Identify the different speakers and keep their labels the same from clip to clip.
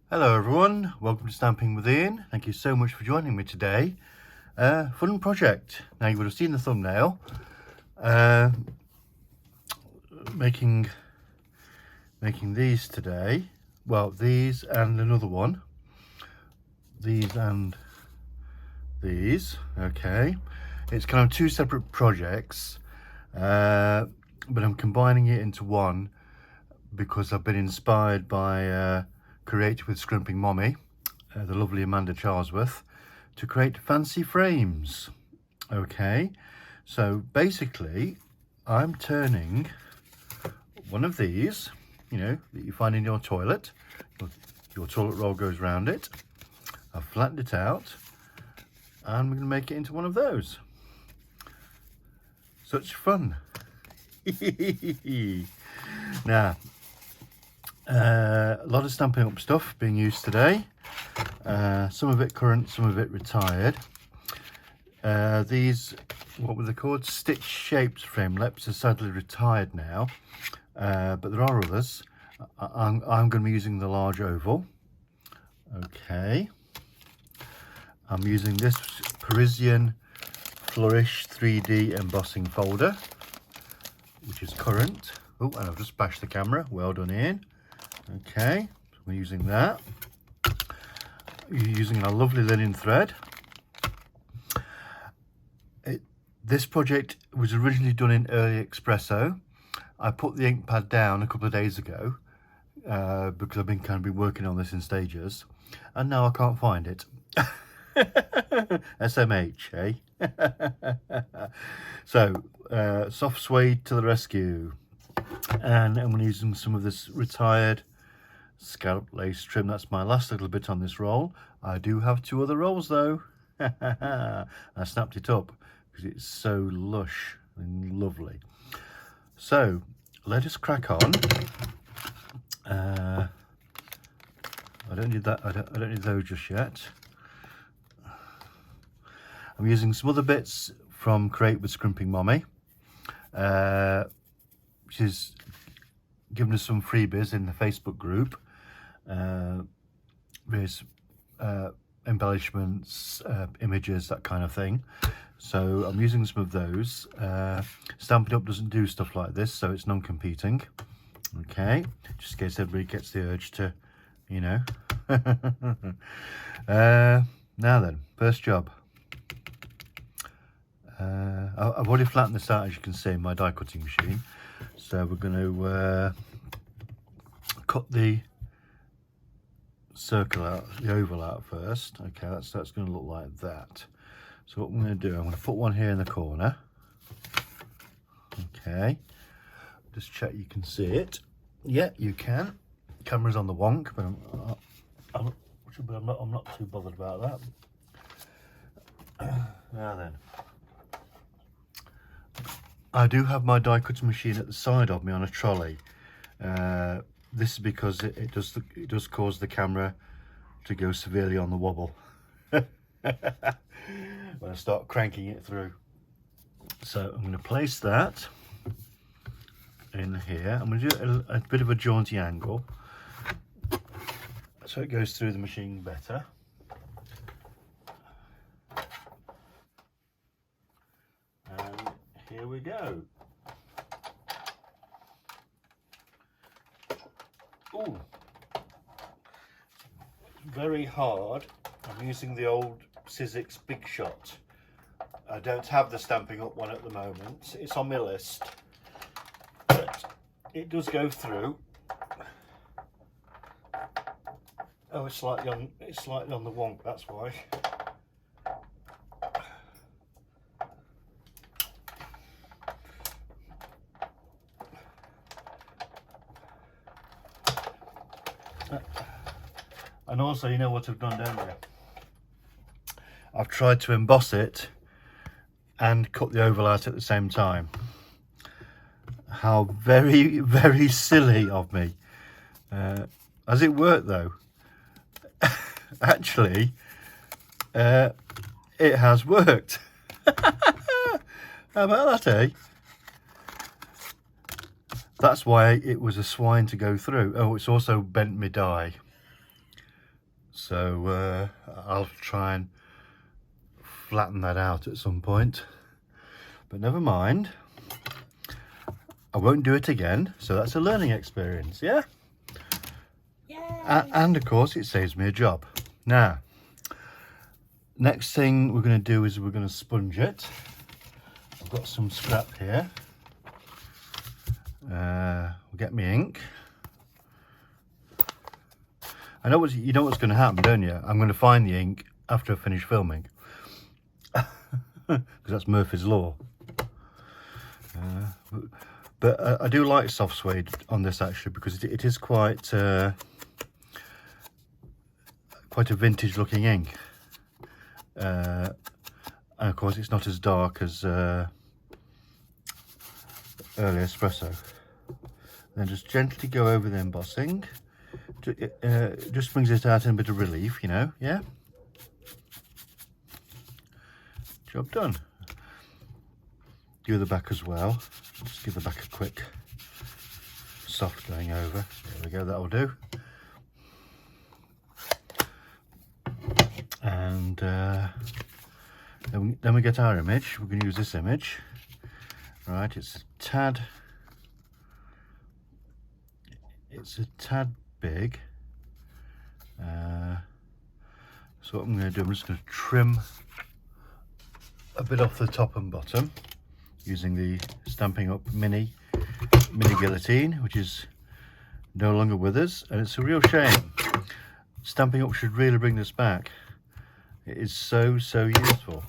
Speaker 1: Hello everyone, welcome to Stamping with Ian. Thank you so much for joining me today. Fun project. Now you would have seen the thumbnail. Making these today. Well, these and another one. These and these. Okay. It's kind of two separate projects, but I'm combining it into one because I've been inspired by Create with Scrimping Mommy, the lovely Amanda Charlesworth, to create fancy frames. Okay, so basically I'm turning one of these, you know, that you find in your toilet. Your toilet roll goes round it. I've flattened it out and we're going to make it into one of those. Such fun. Now, a lot of Stampin' Up stuff being used today. Some of it current, some of it retired. These, what were they called? Stitch shaped framelets are sadly retired now, but there are others. I'm going to be using the large oval. Okay. I'm using this Parisian Flourish 3D embossing folder, which is current. Oh, and I've just bashed the camera. Well done, Ian. Okay, so we're using that. You're using a lovely linen thread. This project was originally done in early espresso. I put the ink pad down a couple of days ago because I've been working on this in stages, and now I can't find it. SMH, eh? So soft suede to the rescue, and I'm using some of this retired scallop lace trim. That's my last little bit on this roll. I do have two other rolls though. I snapped it up because it's so lush and lovely. So let us crack on. I don't need that. I don't need those just yet. I'm using some other bits from Create with Scrimping Mommy. She's given us some freebies in the Facebook group. There's embellishments, images, that kind of thing. So I'm using some of those. Stampin' Up doesn't do stuff like this, so it's non-competing. Okay, just in case everybody gets the urge to, you know. Now then, first job. I've already flattened this out, as you can see, in my die cutting machine. So we're going to cut the circle out, the oval out first. Okay, that's going to look like that. So what I'm going to do, I'm going to put one here in the corner. Okay, just check you can see it. Yeah, you can. Camera's on the wonk, but I'm not too bothered about that. Now then, I do have my die cutting machine at the side of me on a trolley. This is because it does cause the camera to go severely on the wobble when I start cranking it through. So I'm going to place that in here. I'm going to do a bit of a jaunty angle so it goes through the machine better. And here we go. Ooh, very hard. I'm using the old Sizzix Big Shot. I don't have the Stampin' Up one at the moment. It's on my list, but it does go through. Oh, it's slightly on the wonk. That's why. And also, you know what I've done, don't you? I've tried to emboss it and cut the oval out at the same time. How very, very silly of me. Has it worked though? Actually, it has worked. How about that, eh? That's why it was a swine to go through. Oh, it's also bent me die. So I'll try and flatten that out at some point, but never mind. I won't do it again, so that's a learning experience. Yeah. And of course it saves me a job. Now, next thing we're going to do is we're going to sponge it. I've got some scrap here. We'll get me ink. I know you know what's going to happen, don't you? I'm going to find the ink after I finish filming, because that's Murphy's Law. But I do like soft suede on this actually, because it is quite a vintage looking ink, and of course it's not as dark as early espresso. Then just gently go over the embossing. It just brings it out in a bit of relief, you know. Yeah, job done. Do the back as well. Just give the back a quick soft going over. There we go, that'll do. And then we get our image. We're going to use this image. Right, it's a tad big. So what I'm going to do, I'm just going to trim a bit off the top and bottom using the Stampin' Up mini guillotine, which is no longer with us, and it's a real shame. Stampin' Up should really bring this back. It is so useful.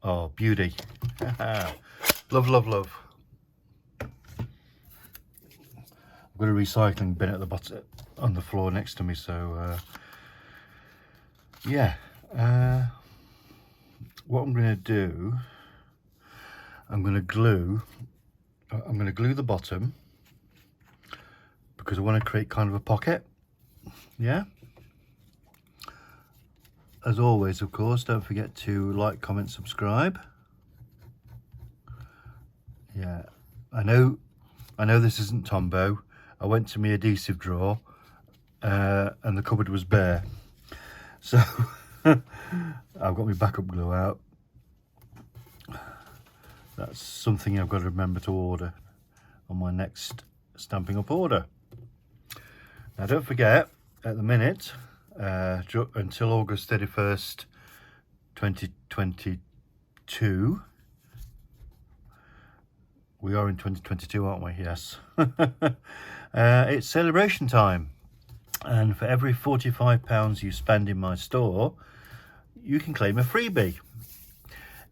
Speaker 1: Oh, beauty. Love, love, love. I've got a recycling bin at the bottom on the floor next to me, so yeah. What I'm going to do, I'm going to glue the bottom, because I want to create kind of a pocket. Yeah. As always, of course, don't forget to like, comment, subscribe. Yeah, I know this isn't Tombow. I went to my adhesive drawer and the cupboard was bare. So I've got my backup glue out. That's something I've got to remember to order on my next Stampin' Up order. Now don't forget, at the minute, until August 31st, 2022, we are in 2022, aren't we? Yes. It's celebration time, and for every £45 you spend in my store, you can claim a freebie.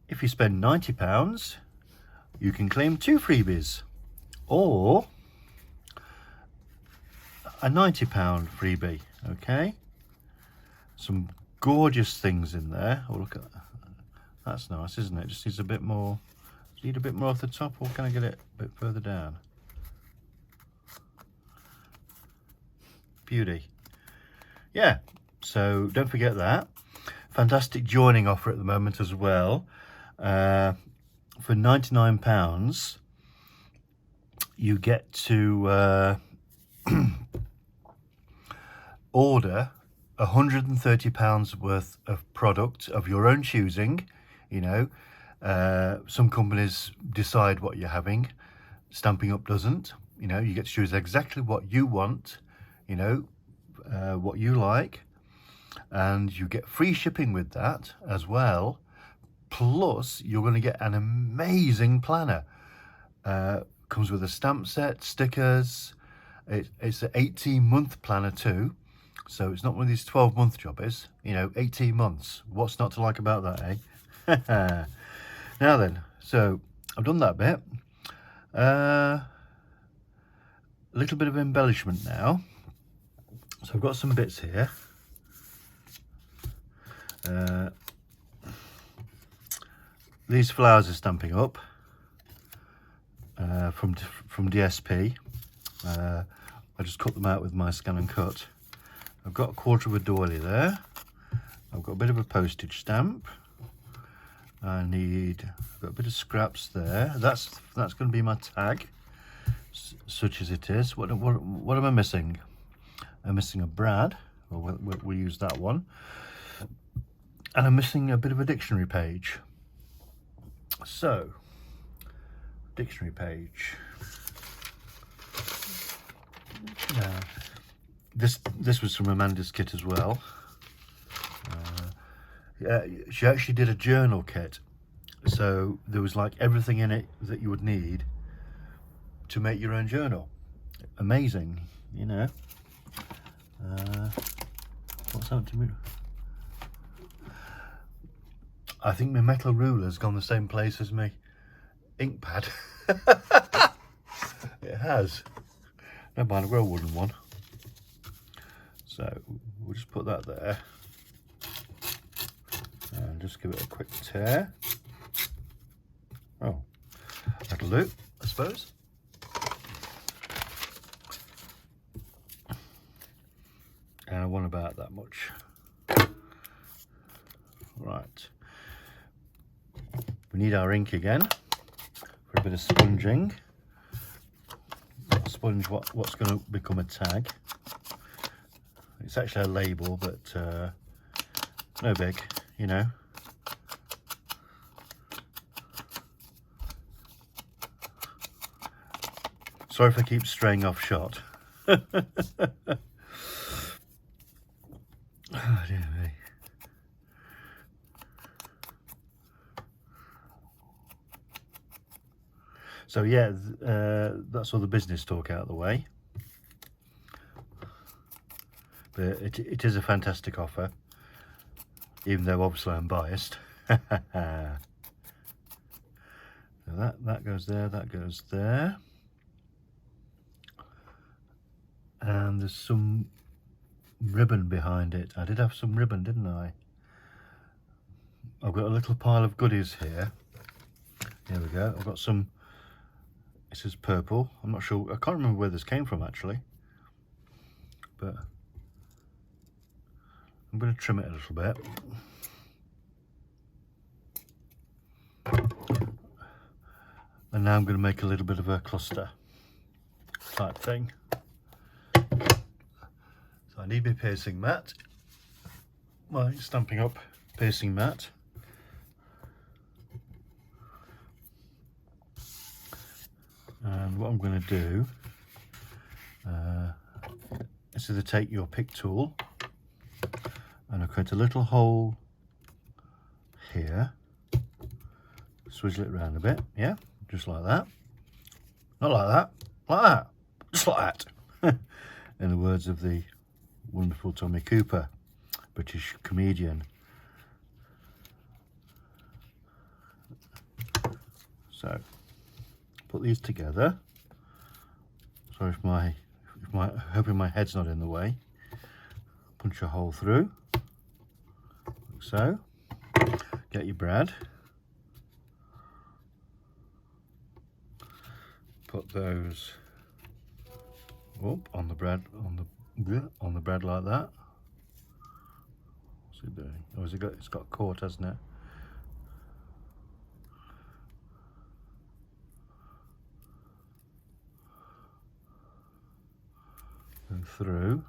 Speaker 1: If you spend £90, you can claim 2 freebies, or a £90 freebie. Okay, some gorgeous things in there. Oh, look at that. That's nice, isn't it? Just needs a bit more. Need a bit more off the top, or can I get it a bit further down? Beauty. Yeah, so don't forget that. Fantastic joining offer at the moment as well. For £99, you get to order £130 worth of product of your own choosing. You know, some companies decide what you're having. Stampin' Up doesn't. You know, you get to choose exactly what you want, you know, what you like, and you get free shipping with that as well. Plus you're going to get an amazing planner. Comes with a stamp set, stickers. It's an 18-month planner too, so it's not one of these 12-month jobs, you know. 18 months, what's not to like about that, eh? Now then, so I've done that bit. A little bit of embellishment now. So I've got some bits here. These flowers are Stampin' Up from DSP. I just cut them out with my scan and cut. I've got a quarter of a doily there. I've got a bit of a postage stamp. I've got a bit of scraps there. That's going to be my tag, such as it is. What am I missing? I'm missing a brad, well, we'll use that one. And I'm missing a bit of a dictionary page. So, dictionary page. Now, this was from Amanda's kit as well. Yeah, she actually did a journal kit, so there was like everything in it that you would need to make your own journal. Amazing, you know. What's happened to me? I think my metal ruler's gone the same place as my ink pad. It has. Never mind, I've got a wooden one. So we'll just put that there. And just give it a quick tear. Oh, that'll do, I suppose. And I want about that much. Right. We need our ink again for a bit of sponging. Sponge what's going to become a tag. It's actually a label, but no big, you know. Sorry if I keep straying off shot. Oh dear me. So yeah, that's all the business talk out of the way. But it is a fantastic offer, even though obviously I'm biased. So that goes there, that goes there. And there's some ribbon behind it. I did have some ribbon, didn't I? I've got a little pile of goodies here. Here we go. I've got some, this is purple. I'm not sure, I can't remember where this came from actually. But I'm going to trim it a little bit. And now I'm going to make a little bit of a cluster type thing. So I need my piercing mat, my Stampin' Up piercing mat. And what I'm going to do is to take your pick tool and I'll create a little hole here, swizzle it around a bit, yeah, just like that. Not like that, like that, just like that. In the words of the wonderful Tommy Cooper, British comedian. So put these together. Sorry if my hoping my head's not in the way. Punch a hole through, like so. Get your brad. Put those up on the brad, on the brad like that. What's it doing? Oh, it's got caught, hasn't it? And through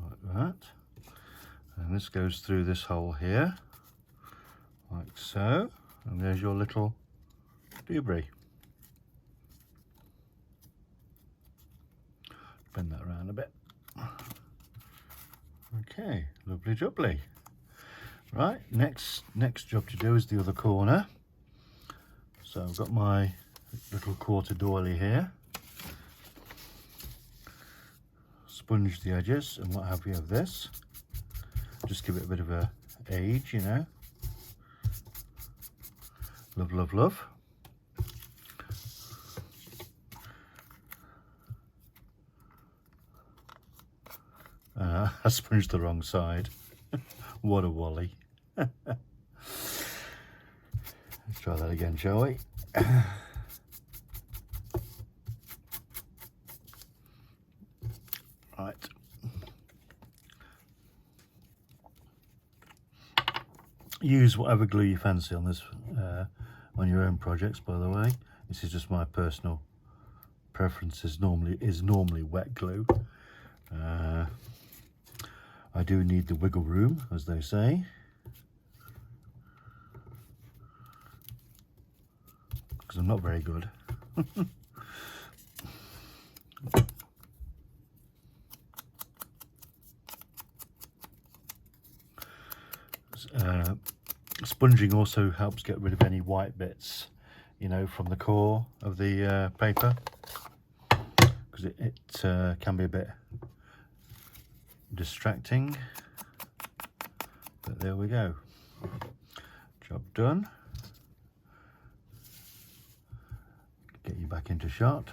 Speaker 1: like that, and this goes through this hole here like so, and there's your little doobry. Bend that around a bit. Okay, lovely jubbly. Right, next job to do is the other corner. So I've got my little quarter doily here. Sponge the edges and what have you of this. Just give it a bit of a age, you know. Love, love, love. I sponged the wrong side. What a wally. Let's try that again, shall we? Right. Use whatever glue you fancy on this, on your own projects, by the way. This is just my personal preference, is normally wet glue. I do need the wiggle room, as they say. Because I'm not very good. Sponging also helps get rid of any white bits, you know, from the core of the paper, because it can be a bit distracting. But there we go, job done. Get you back into shot.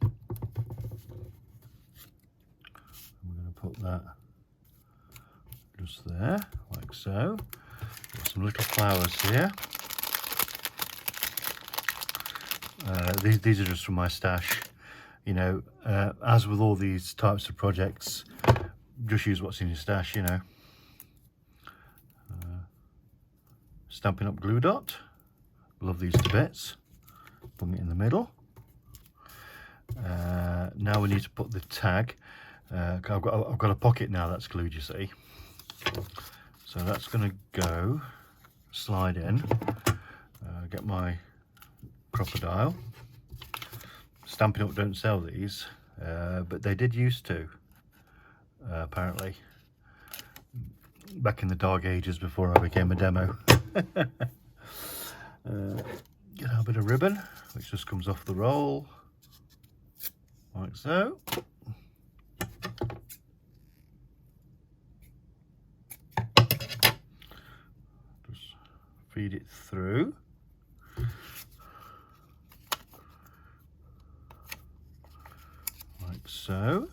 Speaker 1: I'm going to put that just there, like so. Got some little flowers here. These are just from my stash. You know, as with all these types of projects, just use what's in your stash, you know. Stampin' Up glue dot. Love these to bits. Bung it in the middle. Now we need to put the tag. I've got a pocket now that's glued, you see. So that's going to go, slide in, get my crocodile. Stampin' Up don't sell these, but they did used to, apparently, back in the dark ages before I became a demo. Get a bit of ribbon, which just comes off the roll, like so. Feed it through. Like so.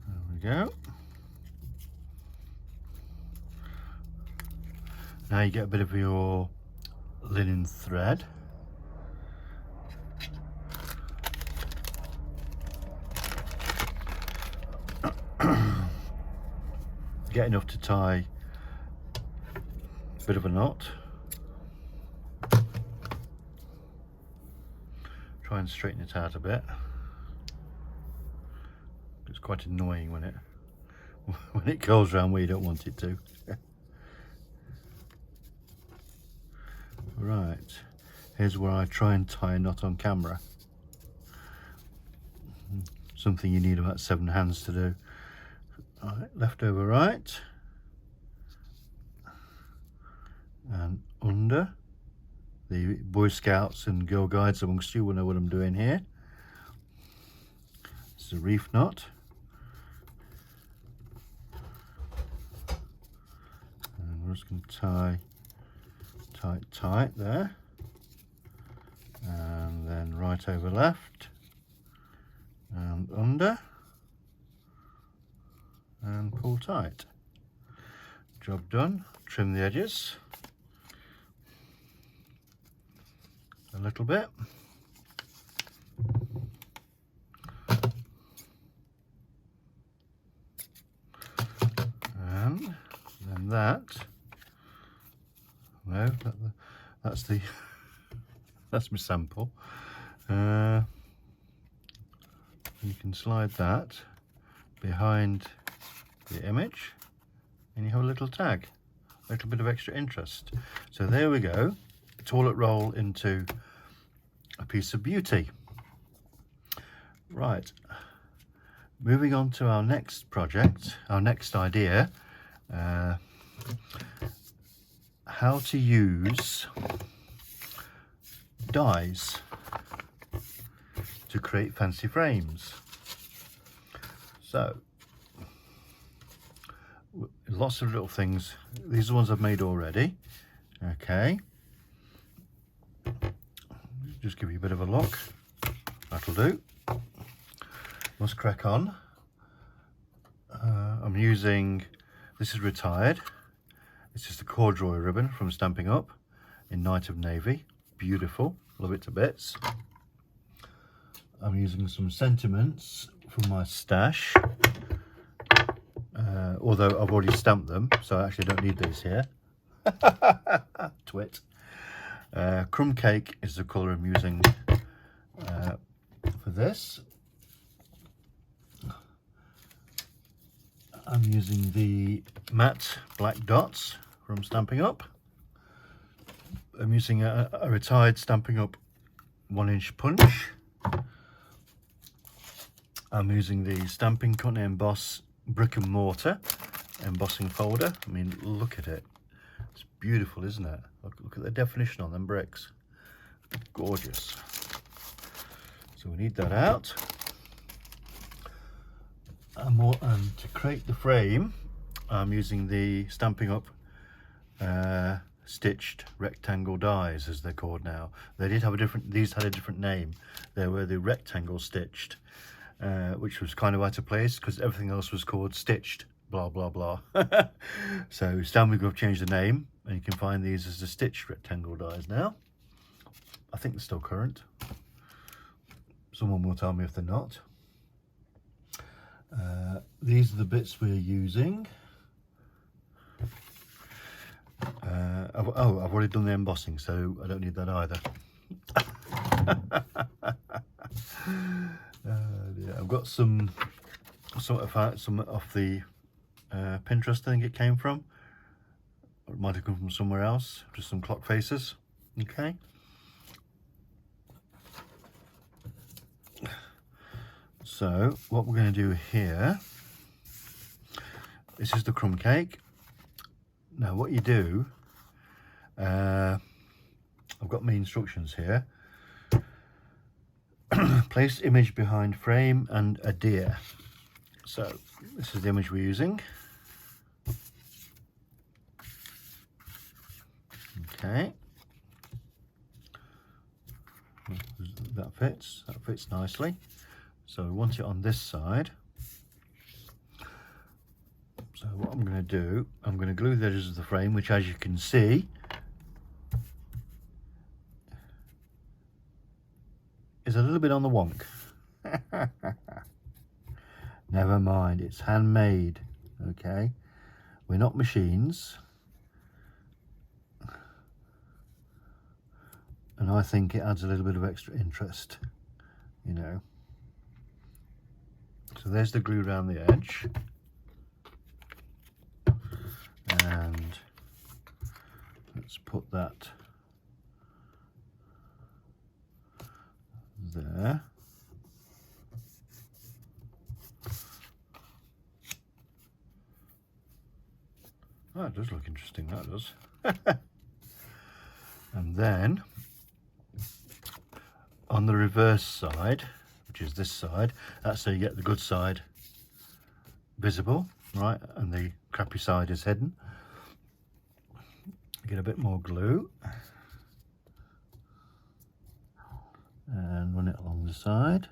Speaker 1: There we go. Now you get a bit of your linen thread. Get enough to tie a bit of a knot. Try and straighten it out a bit. It's quite annoying when it goes around where you don't want it to. Right, here's where I try and tie a knot on camera. Something you need about 7 hands to do. Right, left over right, and under. The Boy Scouts and Girl Guides amongst you will know what I'm doing here. This is a reef knot. And we're just going to tie tight there. And then right over left, and under. And pull tight. Job done. Trim the edges a little bit. And then that's my sample. You can slide that behind the image and you have a little tag, a little bit of extra interest. So there we go, toilet roll into a piece of beauty. Right, moving on to our next project, our next idea, how to use dies to create fancy frames. So lots of little things. These are the ones I've made already. Okay, just give you a bit of a look. That'll do. Must crack on. I'm using, this is retired, it's just a corduroy ribbon from Stampin' Up in Night of Navy. Beautiful, love it to bits. I'm using some sentiments from my stash. although I've already stamped them, so I actually don't need these here. Twit. Crumb cake is the colour I'm using for this. I'm using the matte black dots from Stampin' Up. I'm using a retired Stampin' Up 1-inch punch. I'm using the Stampin' Cut & Emboss brick and mortar embossing folder. I mean, look at it. It's beautiful, isn't it? Look at the definition on them bricks. Gorgeous. So we need that out. And to create the frame, I'm using the Stampin' Up stitched rectangle dies, as they're called now. They did have a different, these had a different name. They were the rectangle stitched, which was kind of out of place because everything else was called stitched blah blah blah. So Stampin' Up changed the name, and you can find these as the stitched rectangle dies now. I think they're still current. Someone will tell me if they're not. These are the bits we're using. I've already done the embossing, so I don't need that either. Yeah, I've got some off the Pinterest, I think it came from. Or it might have come from somewhere else, just some clock faces. Okay. So what we're going to do here, this is the crumb cake. Now what you do, I've got my instructions here. Place image behind frame and a deer. So this is the image we're using. Okay. That fits nicely. So we want it on this side. So what I'm going to do, I'm going to glue the edges of the frame, which, as you can see, is a little bit on the wonk. Never mind, it's handmade. Okay, we're not machines, and I think it adds a little bit of extra interest, you know. So there's the glue around the edge, and let's put that there. Oh, it does look interesting, that does. And then on the reverse side, which is this side, that's so you get the good side visible, right, and the crappy side is hidden. Get a bit more glue and run it along the side.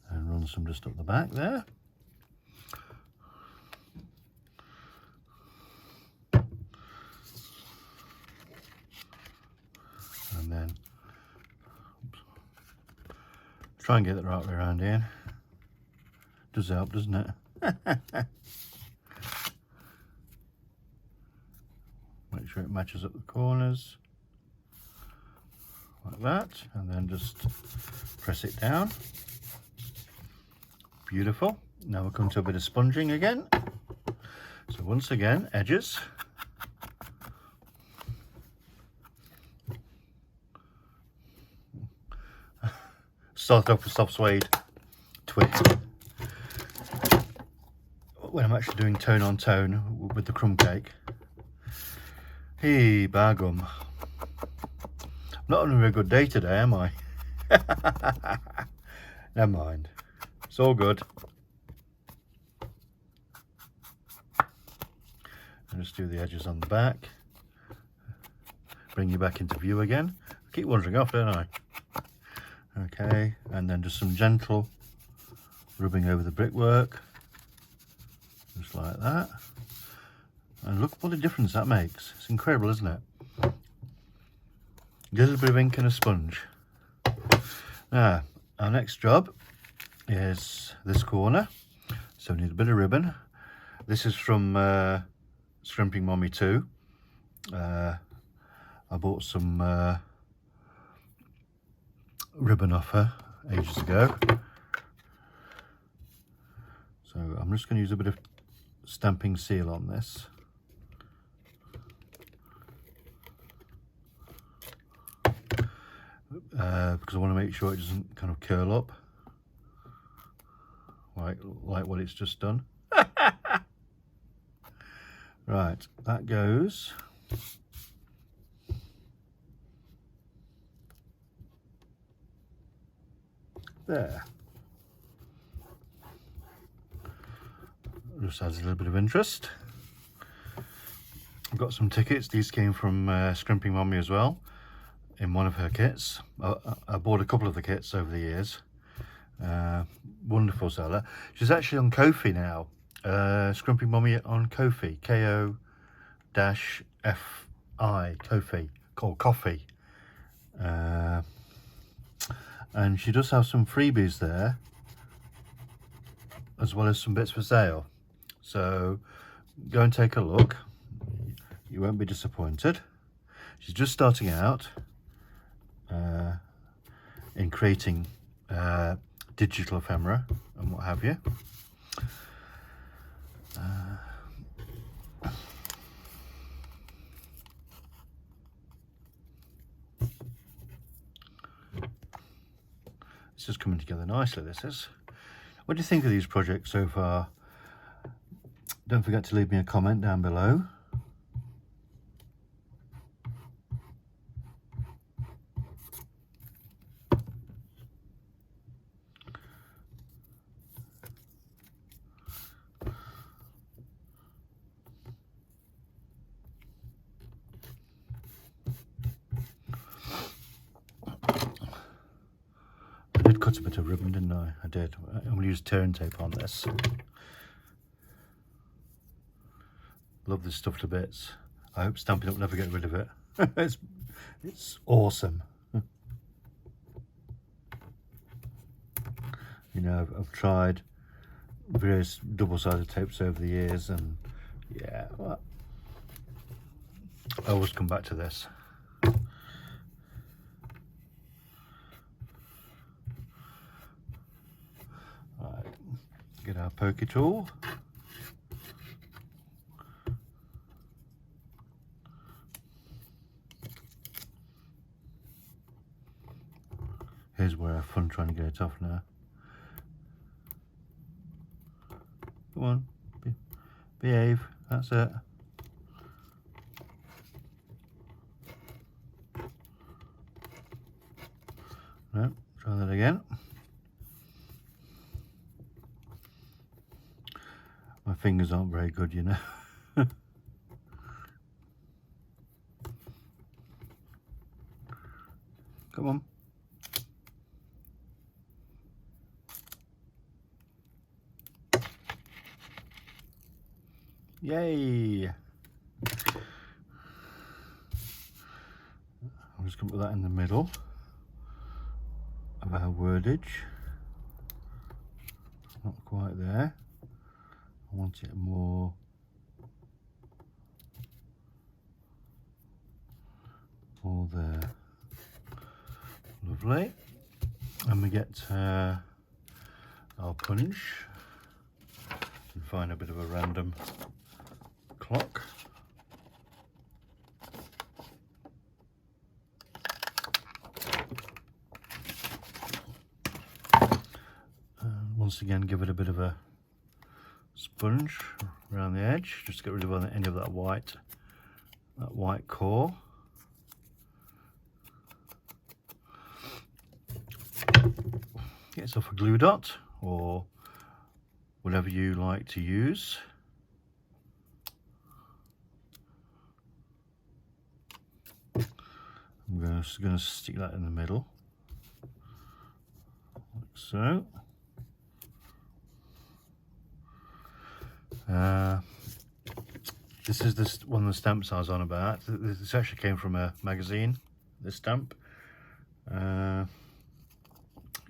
Speaker 1: And run some just up the back there. And then try and get it the right way around here. Does help, doesn't it? Make sure it matches up the corners like that, and then just press it down. Beautiful. Now we'll come to a bit of sponging again. So once again, edges. Start off with soft suede twit. When I'm actually doing tone on tone with the crumb cake. Hey, bagum. I'm not on a very good day today, am I? Never mind. It's all good. And just do the edges on the back. Bring you back into view again. I keep wandering off, don't I? Okay, and then just some gentle rubbing over the brickwork. Just like that. And look what a difference that makes. It's incredible, isn't it? A little bit of ink and a sponge. Now, our next job is this corner, so we need a bit of ribbon. This is from Scrimping Mommy 2. I bought some ribbon off her ages ago, so I'm just going to use a bit of stamping seal on this. Because I want to make sure it doesn't kind of curl up like what it's just done. Right, that goes there. Just adds a little bit of interest. I've got some tickets. These came from Scrimping Mommy as well, in one of her kits. I bought a couple of the kits over the years. Wonderful seller. She's actually on Ko-fi now. Scrimping Mommy on Ko-fi, Ko-fi, Ko-fi, called Coffee. And she does have some freebies there, as well as some bits for sale. So go and take a look. You won't be disappointed. She's just starting out in creating digital ephemera and what have you. It's just coming together nicely, this is. What do you think of these projects so far? Don't forget to leave me a comment down below. I did cut a bit of ribbon, didn't I? I did. I'm going to use tearing tape on this. Love this stuff to bits. I hope Stampin' will never get rid of it. It's awesome. You know, I've tried various double-sided tapes over the years, and yeah, well, I always come back to this. Right, get our pokey tool. Here's where I have fun trying to get it off now. Come on, behave, that's it. No, try that again. My fingers aren't very good, you know. Come on. Yay! I'm just going to put that in the middle of our wordage. Not quite there. I want it more there. Lovely. And we get our punch and find a bit of a random clock. Once again, give it a bit of a sponge around the edge, just to get rid of any of that white core. Get yourself a glue dot or whatever you like to use. I'm just going to stick that in the middle, like so. This is one of the stamps I was on about. This actually came from a magazine, this stamp.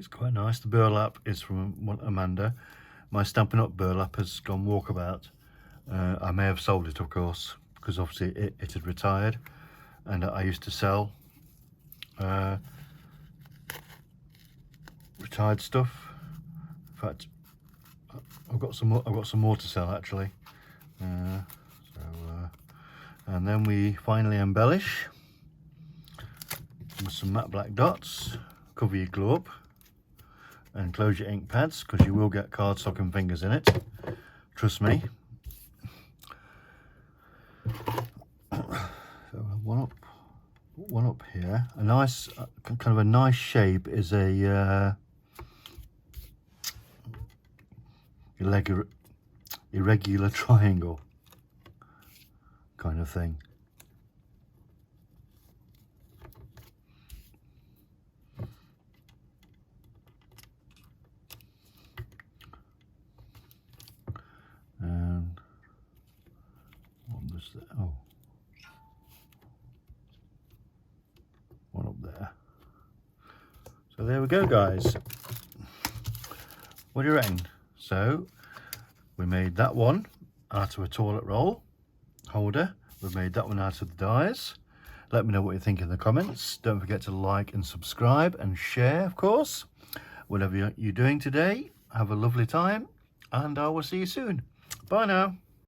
Speaker 1: It's quite nice. The burlap is from Amanda. My Stampin' Up burlap has gone walkabout. I may have sold it, of course, because obviously it had retired, and I used to sell retired stuff. In fact, I've got some more to sell actually. And then we finally embellish with some matte black dots. Cover your glue up and close your ink pads, because you will get cardstock and fingers in it, trust me. So one up here. A nice kind of a nice shape is a irregular triangle kind of thing. And what was that? Oh, one up there. So there we go, guys. What do you reckon? So we made that one out of a toilet roll holder. We've made that one out of the dies. Let me know what you think in the comments. Don't forget to like and subscribe and share, of course. Whatever you're doing today, have a lovely time, and I will see you soon. Bye now.